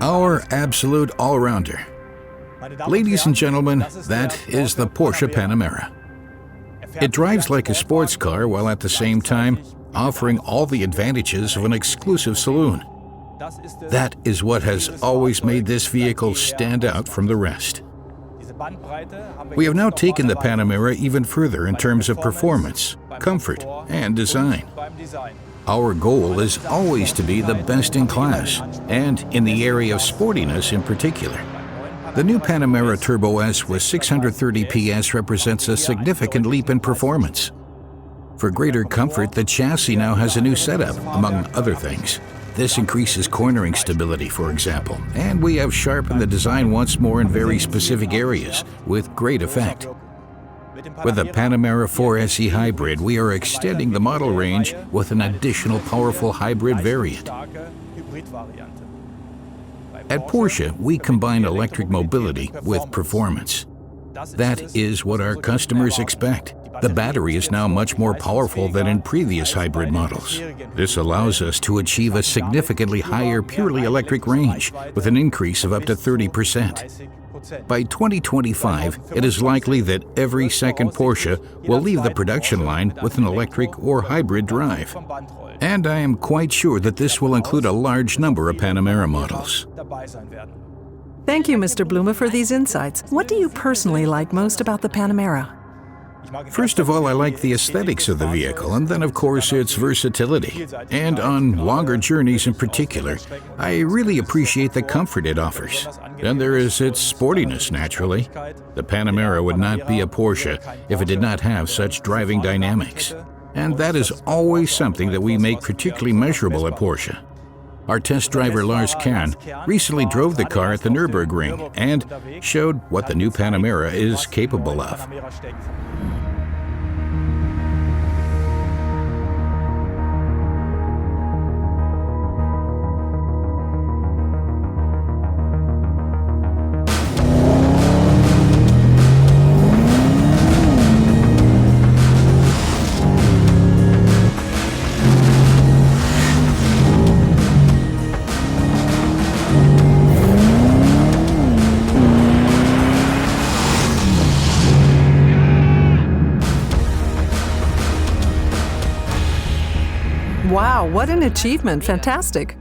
Our absolute all-rounder. Ladies and gentlemen, that is the Porsche Panamera. It drives like a sports car while at the same time offering all the advantages of an exclusive saloon. That is what has always made this vehicle stand out from the rest. We have now taken the Panamera even further in terms of performance, comfort, and design. Our goal is always to be the best in class, and in the area of sportiness in particular. The new Panamera Turbo S with 630 PS represents a significant leap in performance. For greater comfort, the chassis now has a new setup, among other things. This increases cornering stability, for example, and we have sharpened the design once more in very specific areas, with great effect. With the Panamera 4SE Hybrid, we are extending the model range with an additional powerful hybrid variant. At Porsche, we combine electric mobility with performance. That is what our customers expect. The battery is now much more powerful than in previous hybrid models. This allows us to achieve a significantly higher purely electric range, with an increase of up to 30%. By 2025, it is likely that every second Porsche will leave the production line with an electric or hybrid drive. And I am quite sure that this will include a large number of Panamera models. Thank you, Mr. Blume, for these insights. What do you personally like most about the Panamera? First of all, I like the aesthetics of the vehicle, and then of course its versatility. And on longer journeys in particular, I really appreciate the comfort it offers. Then there is its sportiness, naturally. The Panamera would not be a Porsche if it did not have such driving dynamics. And that is always something that we make particularly measurable at Porsche. Our test driver Lars Kern recently drove the car at the Nurburgring and showed what the new Panamera is capable of. Wow, what an achievement. Fantastic.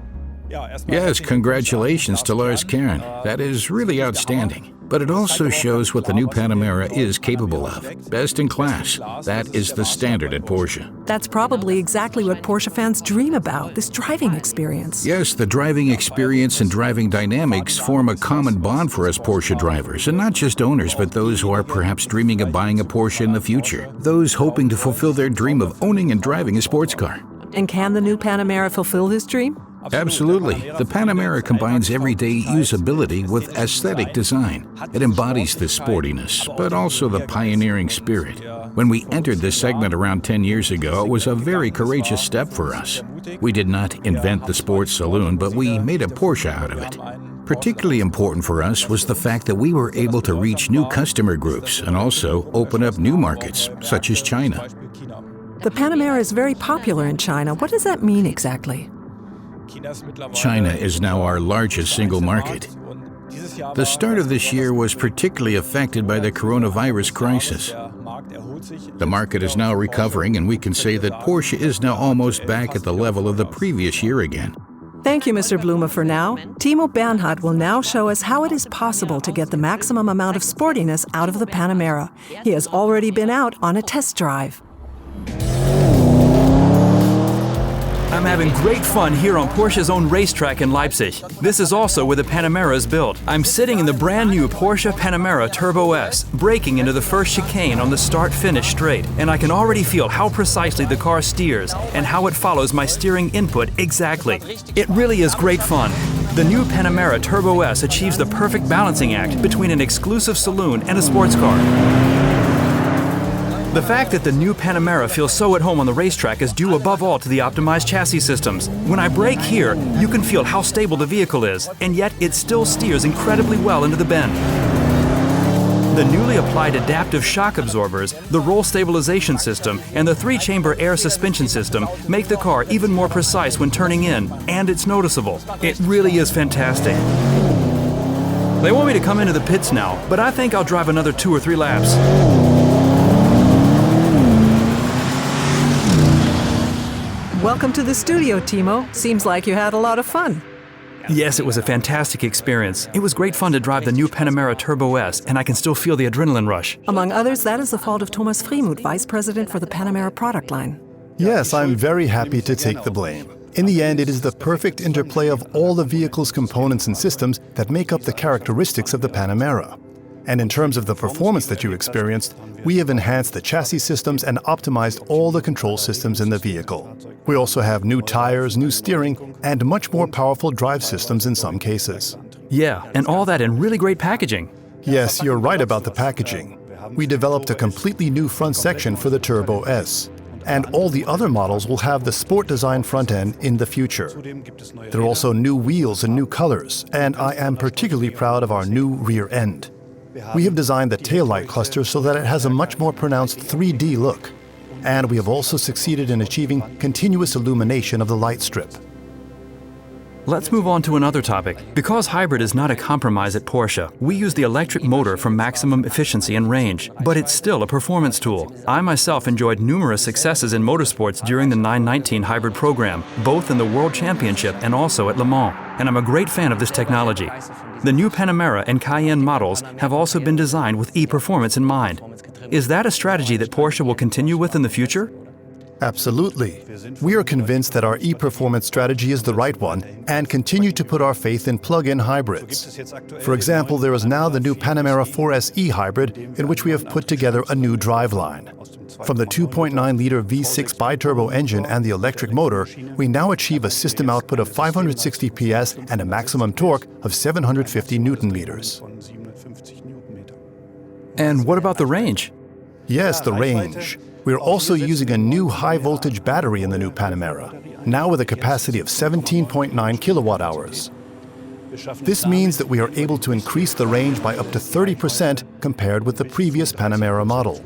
Yes, congratulations to Lars Kern. That is really outstanding. But it also shows what the new Panamera is capable of. Best in class. That is the standard at Porsche. That's probably exactly what Porsche fans dream about, this driving experience. Yes, the driving experience and driving dynamics form a common bond for us Porsche drivers, and not just owners, but those who are perhaps dreaming of buying a Porsche in the future. Those hoping to fulfill their dream of owning and driving a sports car. And can the new Panamera fulfill this dream? Absolutely. The Panamera combines everyday usability with aesthetic design. It embodies the sportiness, but also the pioneering spirit. When we entered this segment around 10 years ago, it was a very courageous step for us. We did not invent the sports saloon, but we made a Porsche out of it. Particularly important for us was the fact that we were able to reach new customer groups and also open up new markets, such as China. The Panamera is very popular in China. What does that mean exactly? China is now our largest single market. The start of this year was particularly affected by the coronavirus crisis. The market is now recovering, and we can say that Porsche is now almost back at the level of the previous year again. Thank you, Mr. Blume, for now. Timo Bernhard will now show us how it is possible to get the maximum amount of sportiness out of the Panamera. He has already been out on a test drive. I'm having great fun here on Porsche's own racetrack in Leipzig. This is also where the Panamera is built. I'm sitting in the brand new Porsche Panamera Turbo S, braking into the first chicane on the start-finish straight, and I can already feel how precisely the car steers and how it follows my steering input exactly. It really is great fun. The new Panamera Turbo S achieves the perfect balancing act between an exclusive saloon and a sports car. The fact that the new Panamera feels so at home on the racetrack is due above all to the optimized chassis systems. When I brake here, you can feel how stable the vehicle is, and yet it still steers incredibly well into the bend. The newly applied adaptive shock absorbers, the roll stabilization system, and the 3-chamber air suspension system make the car even more precise when turning in, and it's noticeable. It really is fantastic. They want me to come into the pits now, but I think I'll drive another 2 or 3 laps. Welcome to the studio, Timo. Seems like you had a lot of fun. Yes, it was a fantastic experience. It was great fun to drive the new Panamera Turbo S, and I can still feel the adrenaline rush. Among others, that is the fault of Thomas Freemuth, Vice President for the Panamera product line. Yes, I'm very happy to take the blame. In the end, it is the perfect interplay of all the vehicle's components and systems that make up the characteristics of the Panamera. And in terms of the performance that you experienced, we have enhanced the chassis systems and optimized all the control systems in the vehicle. We also have new tires, new steering, and much more powerful drive systems in some cases. Yeah, and all that in really great packaging. Yes, you're right about the packaging. We developed a completely new front section for the Turbo S. And all the other models will have the sport design front end in the future. There are also new wheels and new colors, and I am particularly proud of our new rear end. We have designed the taillight cluster so that it has a much more pronounced 3D look. And we have also succeeded in achieving continuous illumination of the light strip. Let's move on to another topic. Because hybrid is not a compromise at Porsche, we use the electric motor for maximum efficiency and range, but it's still a performance tool. I myself enjoyed numerous successes in motorsports during the 919 hybrid program, both in the World Championship and also at Le Mans, and I'm a great fan of this technology. The new Panamera and Cayenne models have also been designed with e-performance in mind. Is that a strategy that Porsche will continue with in the future? Absolutely. We are convinced that our e-performance strategy is the right one and continue to put our faith in plug-in hybrids. For example, there is now the new Panamera 4S e-hybrid in which we have put together a new driveline. From the 2.9-liter V6 bi-turbo engine and the electric motor, we now achieve a system output of 560 PS and a maximum torque of 750 Newton-meters. And what about the range? Yes, the range. We are also using a new high-voltage battery in the new Panamera, now with a capacity of 17.9 kilowatt-hours. This means that we are able to increase the range by up to 30% compared with the previous Panamera model.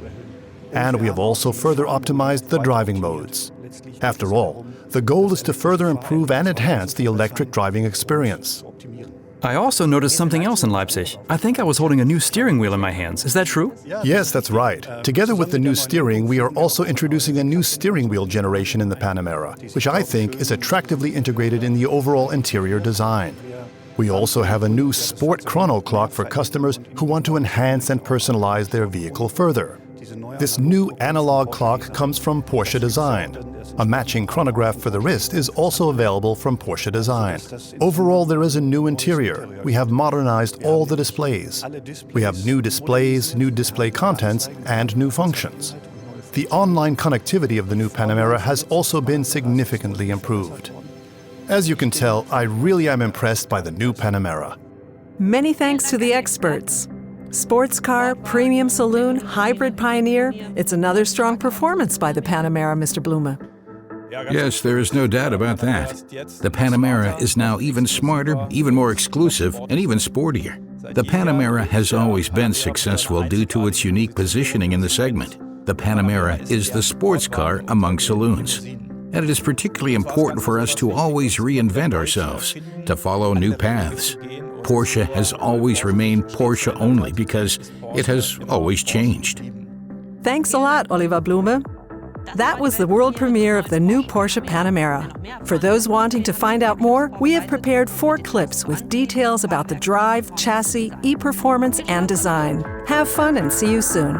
And we have also further optimized the driving modes. After all, the goal is to further improve and enhance the electric driving experience. I also noticed something else in Leipzig. I think I was holding a new steering wheel in my hands. Is that true? Yes, that's right. Together with the new steering, we are also introducing a new steering wheel generation in the Panamera, which I think is attractively integrated in the overall interior design. We also have a new sport chrono clock for customers who want to enhance and personalize their vehicle further. This new analog clock comes from Porsche Design. A matching chronograph for the wrist is also available from Porsche Design. Overall, there is a new interior. We have modernized all the displays. We have new displays, new display contents, and new functions. The online connectivity of the new Panamera has also been significantly improved. As you can tell, I really am impressed by the new Panamera. Many thanks to the experts. Sports car, premium saloon, hybrid pioneer. It's another strong performance by the Panamera, Mr. Blume. Yes, there is no doubt about that. The Panamera is now even smarter, even more exclusive, and even sportier. The Panamera has always been successful due to its unique positioning in the segment. The Panamera is the sports car among saloons. And it is particularly important for us to always reinvent ourselves, to follow new paths. Porsche has always remained Porsche only because it has always changed. Thanks a lot, Oliver Blume. That was the world premiere of the new Porsche Panamera. For those wanting to find out more, we have prepared 4 clips with details about the drive, chassis, e-performance, and design. Have fun and see you soon.